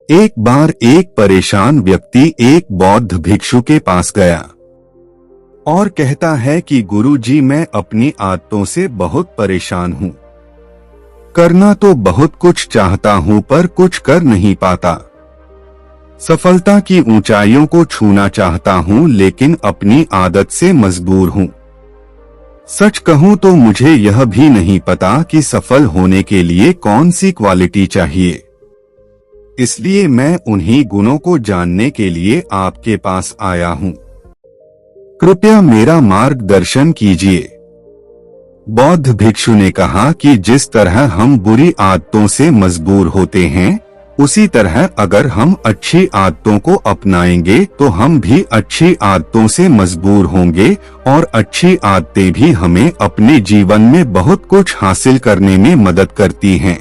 एक बार एक परेशान व्यक्ति एक बौद्ध भिक्षु के पास गया और कहता है कि गुरुजी, मैं अपनी आदतों से बहुत परेशान हूँ। करना तो बहुत कुछ चाहता हूँ पर कुछ कर नहीं पाता। सफलता की ऊंचाइयों को छूना चाहता हूँ लेकिन अपनी आदत से मजबूर हूँ। सच कहूँ तो मुझे यह भी नहीं पता कि सफल होने के लिए कौन सी क्वालिटी चाहिए। इसलिए मैं उन्हीं गुणों को जानने के लिए आपके पास आया हूँ। कृपया मेरा मार्गदर्शन कीजिए। बौद्ध भिक्षु ने कहा कि जिस तरह हम बुरी आदतों से मजबूर होते हैं, उसी तरह अगर हम अच्छी आदतों को अपनाएंगे तो हम भी अच्छी आदतों से मजबूर होंगे और अच्छी आदतें भी हमें अपने जीवन में बहुत कुछ हासिल करने में मदद करती हैं।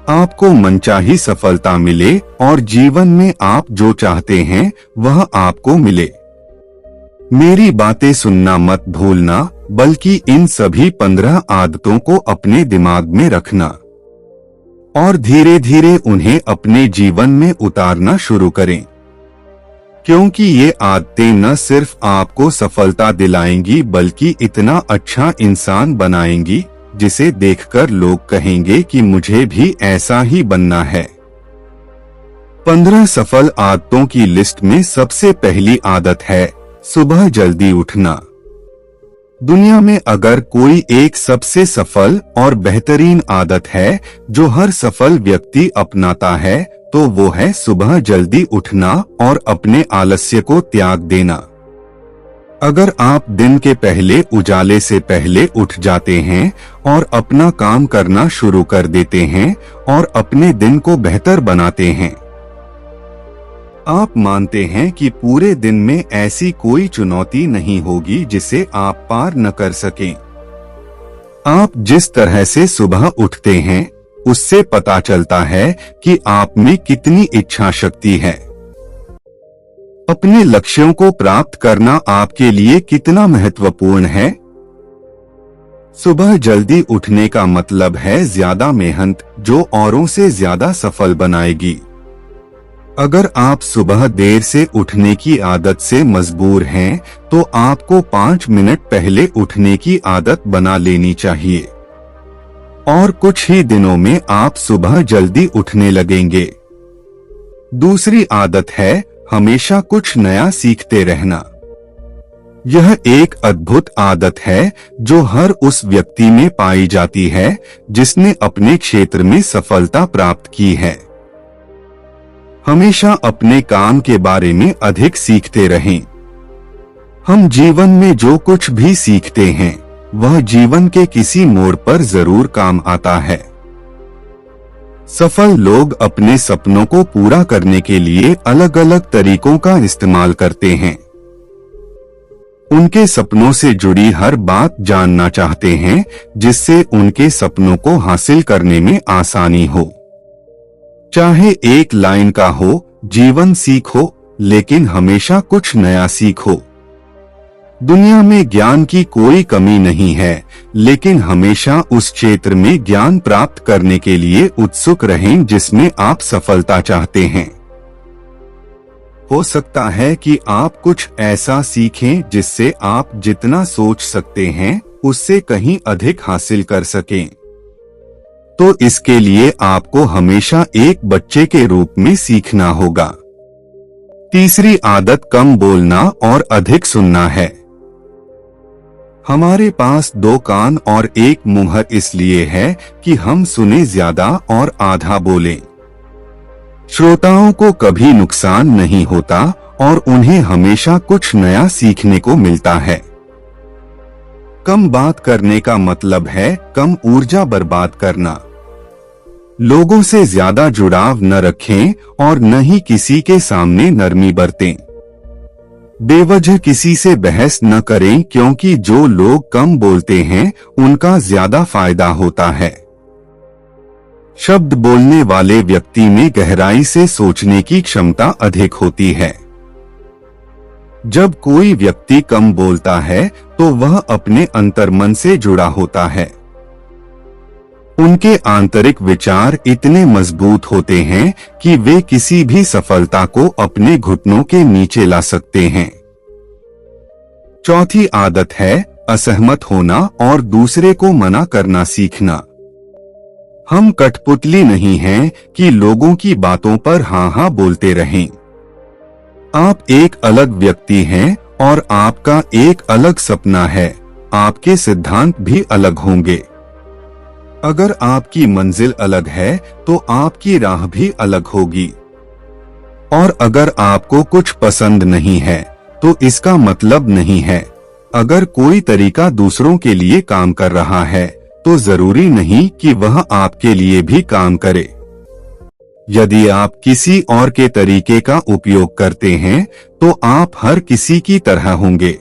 आपको मनचाही सफलता मिले और जीवन में आप जो चाहते हैं वह आपको मिले। मेरी बातें सुनना मत भूलना, बल्कि इन सभी 15 आदतों को अपने दिमाग में रखना और धीरे धीरे उन्हें अपने जीवन में उतारना शुरू करें, क्योंकि ये आदतें न सिर्फ आपको सफलता दिलाएंगी बल्कि इतना अच्छा इंसान बनाएंगी जिसे देखकर लोग कहेंगे कि मुझे भी ऐसा ही बनना है। 15 सफल आदतों की लिस्ट में सबसे पहली आदत है सुबह जल्दी उठना। दुनिया में अगर कोई एक सबसे सफल और बेहतरीन आदत है जो हर सफल व्यक्ति अपनाता है तो वो है सुबह जल्दी उठना और अपने आलस्य को त्याग देना। अगर आप दिन के पहले उजाले से पहले उठ जाते हैं और अपना काम करना शुरू कर देते हैं और अपने दिन को बेहतर बनाते हैं, आप मानते हैं कि पूरे दिन में ऐसी कोई चुनौती नहीं होगी जिसे आप पार न कर सकें। आप जिस तरह से सुबह उठते हैं उससे पता चलता है कि आप में कितनी इच्छा शक्ति है। अपने लक्ष्यों को प्राप्त करना आपके लिए कितना महत्वपूर्ण है। सुबह जल्दी उठने का मतलब है ज्यादा मेहनत जो औरों से ज्यादा सफल बनाएगी। अगर आप सुबह देर से उठने की आदत से मजबूर हैं, तो आपको 5 मिनट पहले उठने की आदत बना लेनी चाहिए और कुछ ही दिनों में आप सुबह जल्दी उठने लगेंगे। दूसरी आदत है हमेशा कुछ नया सीखते रहना। यह एक अद्भुत आदत है जो हर उस व्यक्ति में पाई जाती है जिसने अपने क्षेत्र में सफलता प्राप्त की है। हमेशा अपने काम के बारे में अधिक सीखते रहें। हम जीवन में जो कुछ भी सीखते हैं वह जीवन के किसी मोड़ पर जरूर काम आता है। सफल लोग अपने सपनों को पूरा करने के लिए अलग अलग तरीकों का इस्तेमाल करते हैं। उनके सपनों से जुड़ी हर बात जानना चाहते हैं जिससे उनके सपनों को हासिल करने में आसानी हो। चाहे एक लाइन का हो, जीवन सीखो, लेकिन हमेशा कुछ नया सीखो। दुनिया में ज्ञान की कोई कमी नहीं है, लेकिन हमेशा उस क्षेत्र में ज्ञान प्राप्त करने के लिए उत्सुक रहें जिसमें आप सफलता चाहते हैं। हो सकता है कि आप कुछ ऐसा सीखें जिससे आप जितना सोच सकते हैं उससे कहीं अधिक हासिल कर सकें। तो इसके लिए आपको हमेशा एक बच्चे के रूप में सीखना होगा। तीसरी आदत कम बोलना और अधिक सुनना है। हमारे पास 2 कान और 1 मुंह इसलिए है कि हम सुने ज्यादा और आधा बोलें। श्रोताओं को कभी नुकसान नहीं होता और उन्हें हमेशा कुछ नया सीखने को मिलता है। कम बात करने का मतलब है कम ऊर्जा बर्बाद करना। लोगों से ज्यादा जुड़ाव न रखें और न ही किसी के सामने नरमी बरतें। बेवजह किसी से बहस न करें क्योंकि जो लोग कम बोलते हैं उनका ज्यादा फायदा होता है। शब्द बोलने वाले व्यक्ति में गहराई से सोचने की क्षमता अधिक होती है। जब कोई व्यक्ति कम बोलता है तो वह अपने अंतर्मन से जुड़ा होता है। उनके आंतरिक विचार इतने मजबूत होते हैं कि वे किसी भी सफलता को अपने घुटनों के नीचे ला सकते हैं। चौथी आदत है असहमत होना और दूसरे को मना करना सीखना। हम कठपुतली नहीं हैं कि लोगों की बातों पर हाँ हाँ बोलते रहें। आप एक अलग व्यक्ति हैं और आपका एक अलग सपना है। आपके सिद्धांत भी अलग होंगे। अगर आपकी मंजिल अलग है तो आपकी राह भी अलग होगी। और अगर आपको कुछ पसंद नहीं है तो इसका मतलब नहीं है। अगर कोई तरीका दूसरों के लिए काम कर रहा है तो जरूरी नहीं कि वह आपके लिए भी काम करे। यदि आप किसी और के तरीके का उपयोग करते हैं तो आप हर किसी की तरह होंगे।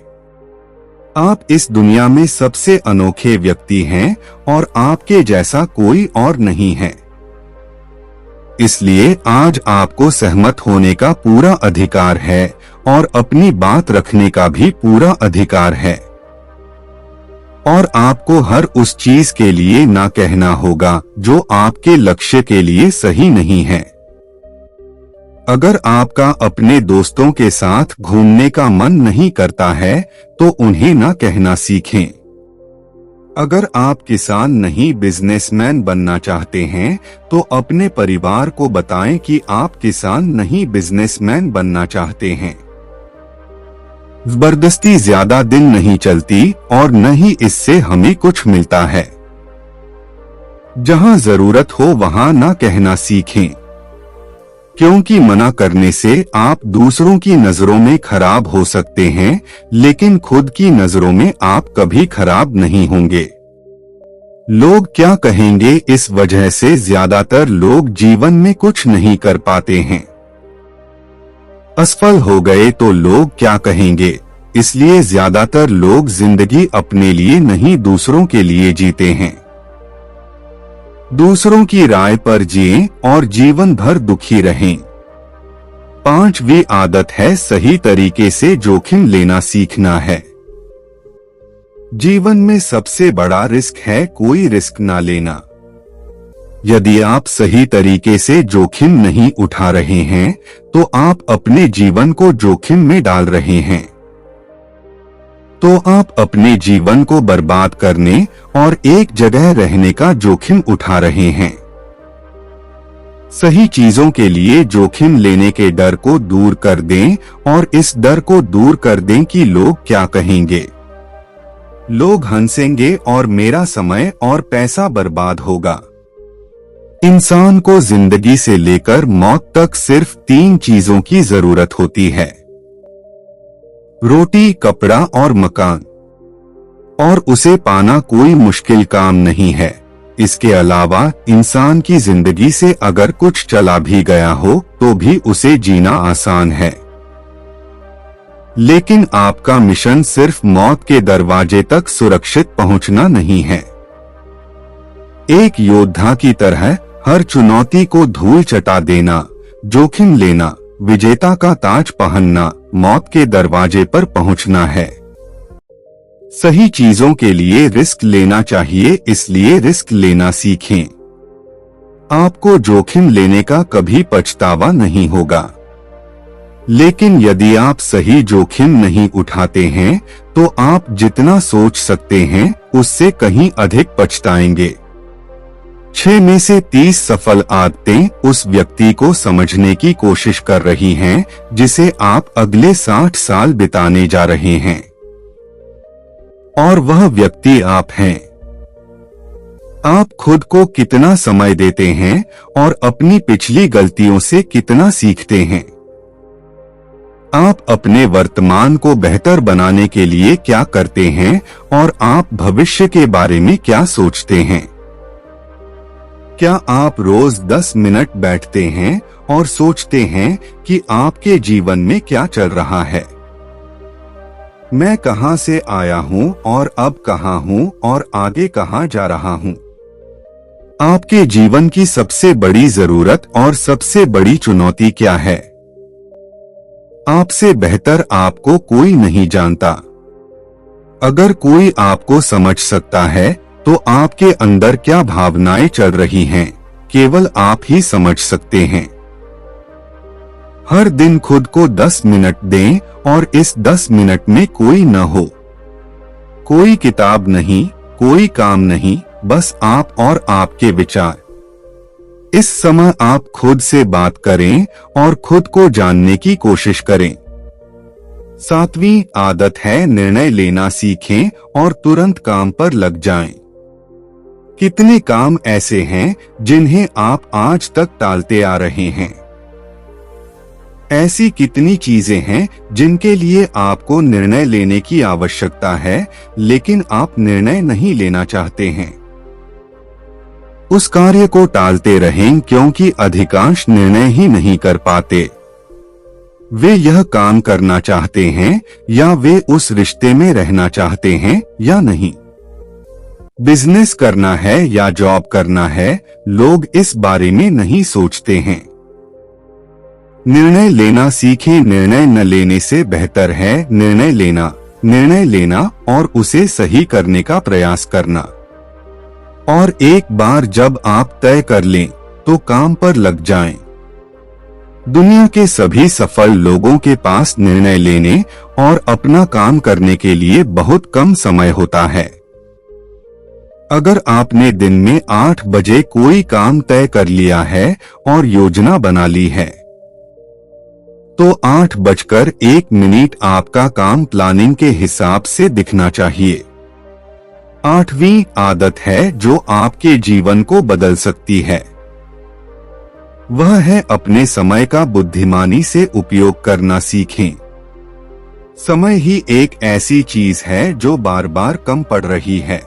आप इस दुनिया में सबसे अनोखे व्यक्ति हैं और आपके जैसा कोई और नहीं है। इसलिए आज आपको सहमत होने का पूरा अधिकार है और अपनी बात रखने का भी पूरा अधिकार है। और आपको हर उस चीज के लिए ना कहना होगा जो आपके लक्ष्य के लिए सही नहीं है। अगर आपका अपने दोस्तों के साथ घूमने का मन नहीं करता है तो उन्हें ना कहना सीखें। अगर आप किसान नहीं बिजनेसमैन बनना चाहते हैं तो अपने परिवार को बताएं कि आप किसान नहीं बिजनेसमैन बनना चाहते हैं। जबरदस्ती ज्यादा दिन नहीं चलती और न ही इससे हमें कुछ मिलता है। जहां जरूरत हो वहां ना कहना सीखें, क्योंकि मना करने से आप दूसरों की नजरों में खराब हो सकते हैं, लेकिन खुद की नजरों में आप कभी खराब नहीं होंगे। लोग क्या कहेंगे, इस वजह से ज्यादातर लोग जीवन में कुछ नहीं कर पाते हैं। असफल हो गए तो लोग क्या कहेंगे, इसलिए ज्यादातर लोग जिंदगी अपने लिए नहीं दूसरों के लिए जीते हैं। दूसरों की राय पर जिएं और जीवन भर दुखी रहें। पांचवी आदत है सही तरीके से जोखिम लेना सीखना है। जीवन में सबसे बड़ा रिस्क है कोई रिस्क ना लेना। यदि आप सही तरीके से जोखिम नहीं उठा रहे हैं तो आप अपने जीवन को जोखिम में डाल रहे हैं। तो आप अपने जीवन को बर्बाद करने और एक जगह रहने का जोखिम उठा रहे हैं। सही चीजों के लिए जोखिम लेने के डर को दूर कर दें और इस डर को दूर कर दें कि लोग क्या कहेंगे। लोग हंसेंगे और मेरा समय और पैसा बर्बाद होगा। इंसान को जिंदगी से लेकर मौत तक सिर्फ 3 चीजों की जरूरत होती है: रोटी, कपड़ा और मकान। और उसे पाना कोई मुश्किल काम नहीं है। इसके अलावा इंसान की जिंदगी से अगर कुछ चला भी गया हो तो भी उसे जीना आसान है। लेकिन आपका मिशन सिर्फ मौत के दरवाजे तक सुरक्षित पहुंचना नहीं है। एक योद्धा की तरह हर चुनौती को धूल चटा देना, जोखिम लेना, विजेता का ताज पहनना, मौत के दरवाजे पर पहुंचना है। सही चीजों के लिए रिस्क लेना चाहिए, इसलिए रिस्क लेना सीखें। आपको जोखिम लेने का कभी पछतावा नहीं होगा। लेकिन यदि आप सही जोखिम नहीं उठाते हैं तो आप जितना सोच सकते हैं उससे कहीं अधिक पछताएंगे। 6 में से 30 सफल आदतें उस व्यक्ति को समझने की कोशिश कर रही हैं जिसे आप अगले 60 साल बिताने जा रहे हैं। और वह व्यक्ति आप हैं। आप खुद को कितना समय देते हैं और अपनी पिछली गलतियों से कितना सीखते हैं। आप अपने वर्तमान को बेहतर बनाने के लिए क्या करते हैं और आप भविष्य के बारे में क्या सोचते हैं। क्या आप रोज 10 मिनट बैठते हैं और सोचते हैं कि आपके जीवन में क्या चल रहा है। मैं कहां से आया हूं और अब कहां हूं और आगे कहां जा रहा हूं। आपके जीवन की सबसे बड़ी जरूरत और सबसे बड़ी चुनौती क्या है। आपसे बेहतर आपको कोई नहीं जानता। अगर कोई आपको समझ सकता है तो आपके अंदर क्या भावनाएं चल रही हैं, केवल आप ही समझ सकते हैं। हर दिन खुद को 10 मिनट दें और इस 10 मिनट में कोई न हो, कोई किताब नहीं, कोई काम नहीं, बस आप और आपके विचार। इस समय आप खुद से बात करें और खुद को जानने की कोशिश करें। 7वीं आदत है निर्णय लेना सीखें और तुरंत काम पर लग जाएं। कितने काम ऐसे हैं जिन्हें आप आज तक टालते आ रहे हैं? ऐसी कितनी चीजें हैं जिनके लिए आपको निर्णय लेने की आवश्यकता है, लेकिन आप निर्णय नहीं लेना चाहते हैं। उस कार्य को टालते रहें क्योंकि अधिकांश निर्णय ही नहीं कर पाते। वे यह काम करना चाहते हैं या वे उस रिश्ते में रहना चाहते हैं या नहीं। बिजनेस करना है या जॉब करना है, लोग इस बारे में नहीं सोचते हैं। निर्णय लेना सीखें। निर्णय न लेने से बेहतर है निर्णय लेना और उसे सही करने का प्रयास करना। और एक बार जब आप तय कर लें तो काम पर लग जाएं। दुनिया के सभी सफल लोगों के पास निर्णय लेने और अपना काम करने के लिए बहुत कम समय होता है। अगर आपने दिन में 8 बजे कोई काम तय कर लिया है और योजना बना ली है, तो 8:01 आपका काम प्लानिंग के हिसाब से दिखना चाहिए। 8वीं आदत है जो आपके जीवन को बदल सकती है। वह है अपने समय का बुद्धिमानी से उपयोग करना सीखें। समय ही एक ऐसी चीज है जो बार बार कम पड़ रही है।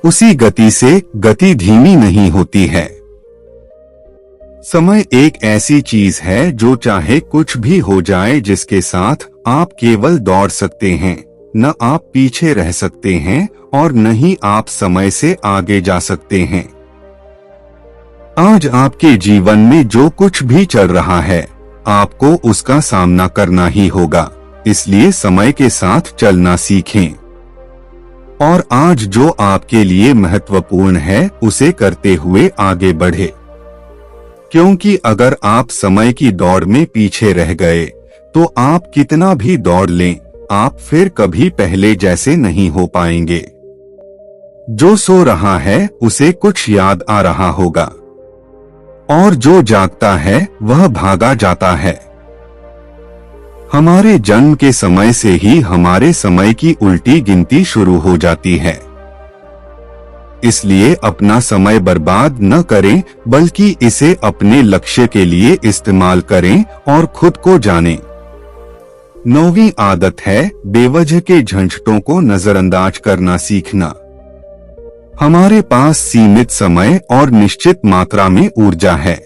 उसी गति से गति धीमी नहीं होती है। समय एक ऐसी चीज है जो चाहे कुछ भी हो जाए जिसके साथ आप केवल दौड़ सकते हैं, न आप पीछे रह सकते हैं और न ही आप समय से आगे जा सकते हैं। आज आपके जीवन में जो कुछ भी चल रहा है, आपको उसका सामना करना ही होगा, इसलिए समय के साथ चलना सीखें। और आज जो आपके लिए महत्वपूर्ण है उसे करते हुए आगे बढ़े, क्योंकि अगर आप समय की दौड़ में पीछे रह गए तो आप कितना भी दौड़ लें, आप फिर कभी पहले जैसे नहीं हो पाएंगे। जो सो रहा है उसे कुछ याद आ रहा होगा, और जो जागता है वह भागा जाता है। हमारे जन्म के समय से ही हमारे समय की उल्टी गिनती शुरू हो जाती है। इसलिए अपना समय बर्बाद न करें, बल्कि इसे अपने लक्ष्य के लिए इस्तेमाल करें और खुद को जानें। 9वीं आदत है बेवजह के झंझटों को नजरअंदाज करना सीखना। हमारे पास सीमित समय और निश्चित मात्रा में ऊर्जा है।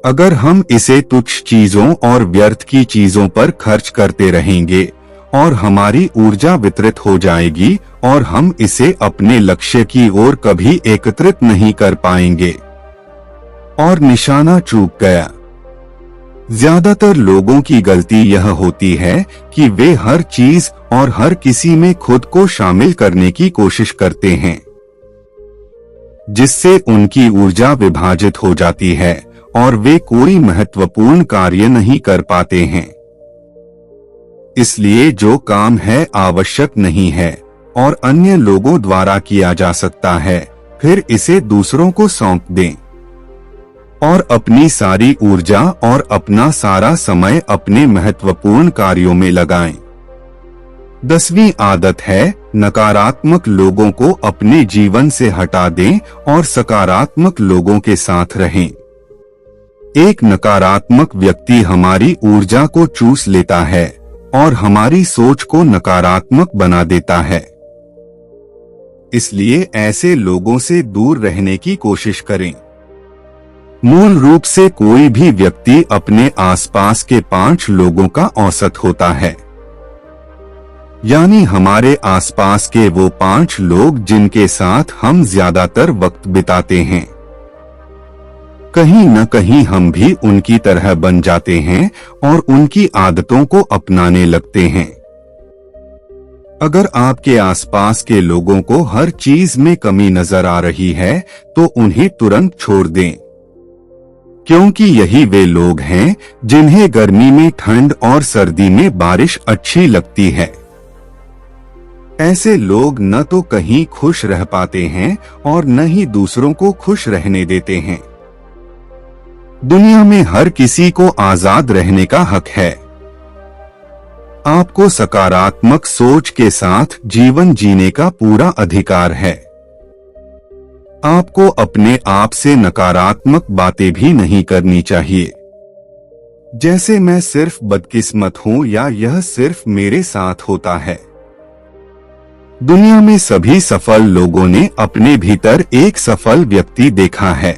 अगर हम इसे तुच्छ चीजों और व्यर्थ की चीजों पर खर्च करते रहेंगे और हमारी ऊर्जा वितरित हो जाएगी और हम इसे अपने लक्ष्य की ओर कभी एकत्रित नहीं कर पाएंगे और निशाना चूक गया। ज्यादातर लोगों की गलती यह होती है कि वे हर चीज और हर किसी में खुद को शामिल करने की कोशिश करते हैं, जिससे उनकी ऊर्जा विभाजित हो जाती है और वे कोई महत्वपूर्ण कार्य नहीं कर पाते हैं। इसलिए जो काम है आवश्यक नहीं है और अन्य लोगों द्वारा किया जा सकता है, फिर इसे दूसरों को सौंप दें और अपनी सारी ऊर्जा और अपना सारा समय अपने महत्वपूर्ण कार्यों में लगाएं। 10वीं आदत है नकारात्मक लोगों को अपने जीवन से हटा दें और सकारात्मक लोगों के साथ रहें। एक नकारात्मक व्यक्ति हमारी ऊर्जा को चूस लेता है और हमारी सोच को नकारात्मक बना देता है। इसलिए ऐसे लोगों से दूर रहने की कोशिश करें। मूल रूप से कोई भी व्यक्ति अपने आसपास के 5 लोगों का औसत होता है, यानी हमारे आसपास के वो 5 लोग जिनके साथ हम ज्यादातर वक्त बिताते हैं। कहीं न कहीं हम भी उनकी तरह बन जाते हैं और उनकी आदतों को अपनाने लगते हैं। अगर आपके आसपास के लोगों को हर चीज में कमी नजर आ रही है तो उन्हें तुरंत छोड़ दें, क्योंकि यही वे लोग हैं जिन्हें गर्मी में ठंड और सर्दी में बारिश अच्छी लगती है। ऐसे लोग न तो कहीं खुश रह पाते हैं और न ही दूसरों को खुश रहने देते हैं। दुनिया में हर किसी को आजाद रहने का हक है। आपको सकारात्मक सोच के साथ जीवन जीने का पूरा अधिकार है। आपको अपने आप से नकारात्मक बातें भी नहीं करनी चाहिए, जैसे मैं सिर्फ बदकिस्मत हूं या यह सिर्फ मेरे साथ होता है। दुनिया में सभी सफल लोगों ने अपने भीतर एक सफल व्यक्ति देखा है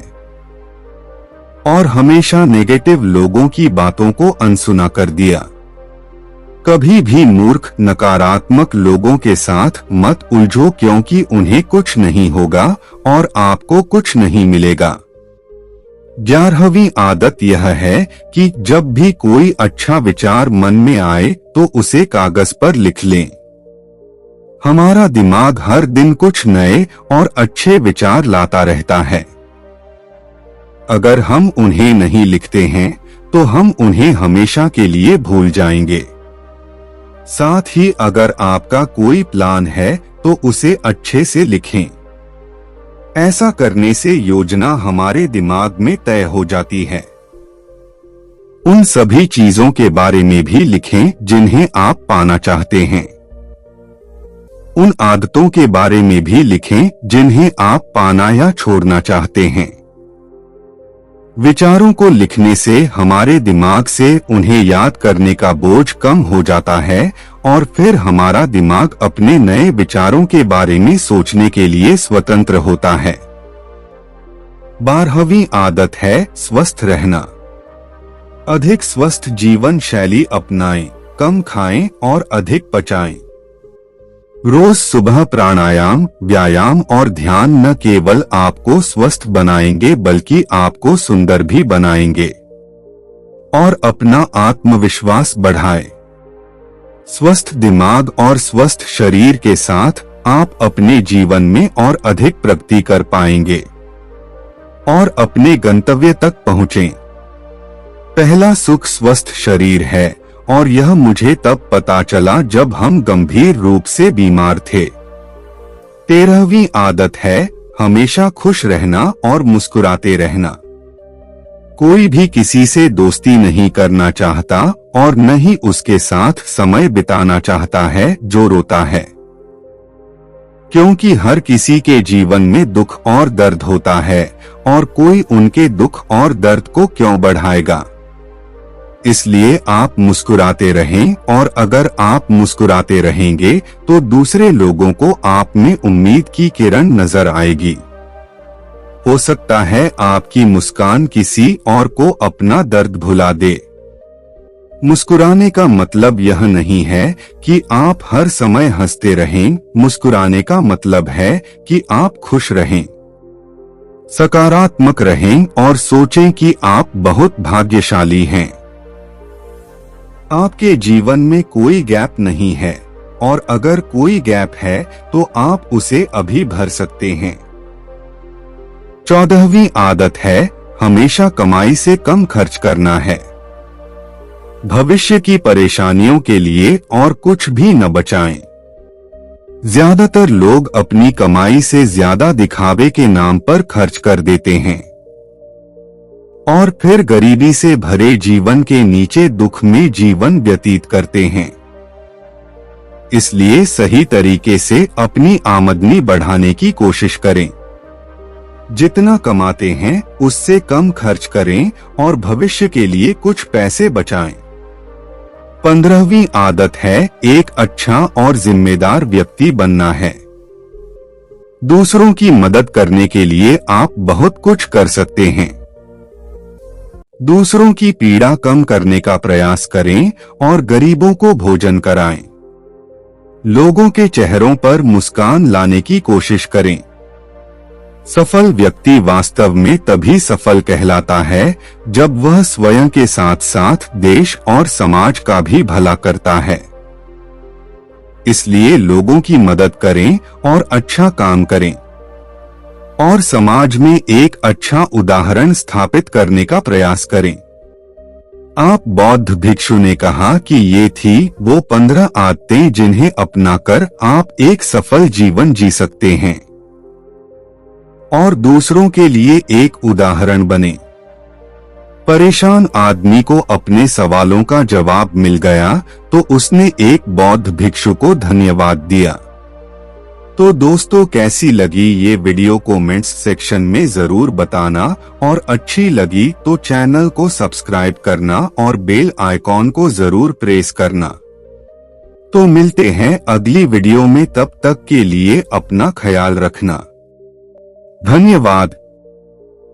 और हमेशा नेगेटिव लोगों की बातों को अनसुना कर दिया। कभी भी मूर्ख नकारात्मक लोगों के साथ मत उलझो, क्योंकि उन्हें कुछ नहीं होगा और आपको कुछ नहीं मिलेगा। 11वीं आदत यह है कि जब भी कोई अच्छा विचार मन में आए तो उसे कागज पर लिख लें। हमारा दिमाग हर दिन कुछ नए और अच्छे विचार लाता रहता है। अगर हम उन्हें नहीं लिखते हैं तो हम उन्हें हमेशा के लिए भूल जाएंगे। साथ ही अगर आपका कोई प्लान है तो उसे अच्छे से लिखें। ऐसा करने से योजना हमारे दिमाग में तय हो जाती है। उन सभी चीजों के बारे में भी लिखें जिन्हें आप पाना चाहते हैं। उन आदतों के बारे में भी लिखें जिन्हें आप पाना या छोड़ना चाहते हैं। विचारों को लिखने से हमारे दिमाग से उन्हें याद करने का बोझ कम हो जाता है और फिर हमारा दिमाग अपने नए विचारों के बारे में सोचने के लिए स्वतंत्र होता है। 12वीं आदत है स्वस्थ रहना। अधिक स्वस्थ जीवन शैली अपनाएं, कम खाएं और अधिक पचाएं। रोज सुबह प्राणायाम, व्यायाम और ध्यान न केवल आपको स्वस्थ बनाएंगे बल्कि आपको सुंदर भी बनाएंगे और अपना आत्मविश्वास बढ़ाएं। स्वस्थ दिमाग और स्वस्थ शरीर के साथ आप अपने जीवन में और अधिक प्रगति कर पाएंगे और अपने गंतव्य तक पहुंचें। पहला सुख स्वस्थ शरीर है और यह मुझे तब पता चला जब हम गंभीर रूप से बीमार थे। 13वीं आदत है हमेशा खुश रहना और मुस्कुराते रहना। कोई भी किसी से दोस्ती नहीं करना चाहता और न ही उसके साथ समय बिताना चाहता है जो रोता है, क्योंकि हर किसी के जीवन में दुख और दर्द होता है और कोई उनके दुख और दर्द को क्यों बढ़ाएगा। इसलिए आप मुस्कुराते रहें और अगर आप मुस्कुराते रहेंगे तो दूसरे लोगों को आप में उम्मीद की किरण नजर आएगी। हो सकता है आपकी मुस्कान किसी और को अपना दर्द भुला दे। मुस्कुराने का मतलब यह नहीं है कि आप हर समय हंसते रहें। मुस्कुराने का मतलब है कि आप खुश रहें, सकारात्मक रहें और सोचें कि आप बहुत भाग्यशाली हैं। आपके जीवन में कोई गैप नहीं है और अगर कोई गैप है तो आप उसे अभी भर सकते हैं। 14वीं आदत है हमेशा कमाई से कम खर्च करना है। भविष्य की परेशानियों के लिए और कुछ भी न बचाएं। ज्यादातर लोग अपनी कमाई से ज्यादा दिखावे के नाम पर खर्च कर देते हैं और फिर गरीबी से भरे जीवन के नीचे दुख में जीवन व्यतीत करते हैं। इसलिए सही तरीके से अपनी आमदनी बढ़ाने की कोशिश करें। जितना कमाते हैं उससे कम खर्च करें और भविष्य के लिए कुछ पैसे बचाएं। 15वीं आदत है एक अच्छा और जिम्मेदार व्यक्ति बनना है। दूसरों की मदद करने के लिए आप बहुत कुछ कर सकते हैं। दूसरों की पीड़ा कम करने का प्रयास करें और गरीबों को भोजन कराएं। लोगों के चेहरों पर मुस्कान लाने की कोशिश करें। सफल व्यक्ति वास्तव में तभी सफल कहलाता है जब वह स्वयं के साथ साथ देश और समाज का भी भला करता है। इसलिए लोगों की मदद करें और अच्छा काम करें और समाज में एक अच्छा उदाहरण स्थापित करने का प्रयास करें। आप बौद्ध भिक्षु ने कहा कि ये थी वो 15 आदतें जिन्हें अपनाकर आप एक सफल जीवन जी सकते हैं और दूसरों के लिए एक उदाहरण बने। परेशान आदमी को अपने सवालों का जवाब मिल गया तो उसने एक बौद्ध भिक्षु को धन्यवाद दिया। तो दोस्तों, कैसी लगी ये वीडियो कमेंट्स सेक्शन में जरूर बताना और अच्छी लगी तो चैनल को सब्सक्राइब करना और बेल आइकॉन को जरूर प्रेस करना। तो मिलते हैं अगली वीडियो में, तब तक के लिए अपना ख्याल रखना। धन्यवाद।